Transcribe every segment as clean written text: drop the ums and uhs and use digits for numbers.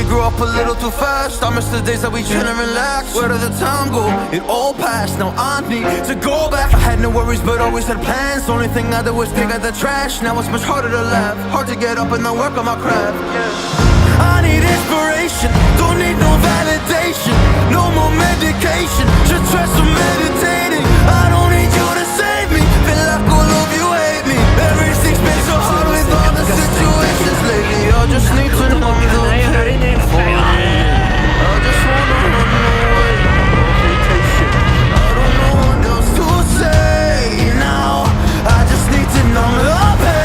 we grew up a little too fast. I miss the days that we chill and relax. Where did the time go? It all passed, now I need to go back. I had no worries but always had plans. Only thing I did was dig out the trash. Now it's much harder to laugh, hard to get up and then work on my craft. I need inspiration, don't need no validation. No more medication, just try some meditating. I don't need you to save me, feel like all of you hate me. Everything's been so hard with all the situations lately. I just need to know the pain for a minute. I just wanna run away. I don't know what else to say now. I just need to numb the pain.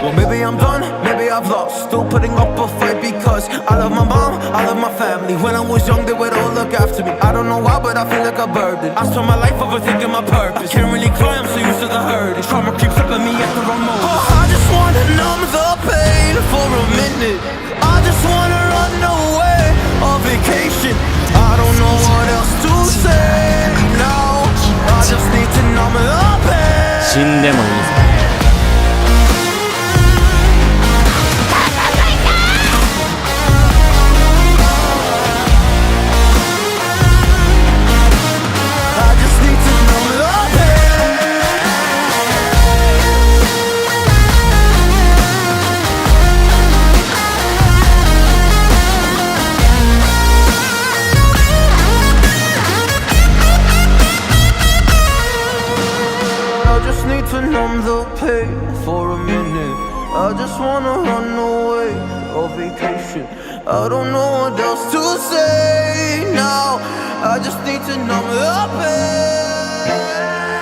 Well, maybe I'm done, maybe I've lost. Still putting up a fight because I love my mom, I love my family. When I was young, they would all look after me. I don't know why, but I feel like a burden. I spend my life overthinking my purpose. Can't really cry, I'm so used to the hurt. Trauma keeps up at me at the wrong moment. Oh, I just wanna numb the pain for a minute. I just wanna run away on vacation. I don't know what else to say now. I just need to numb the pain. 死んでもいいぞ。To numb the pain for a minute. I just wanna run away on vacation. I don't know what else to say now. I just need to numb the pain.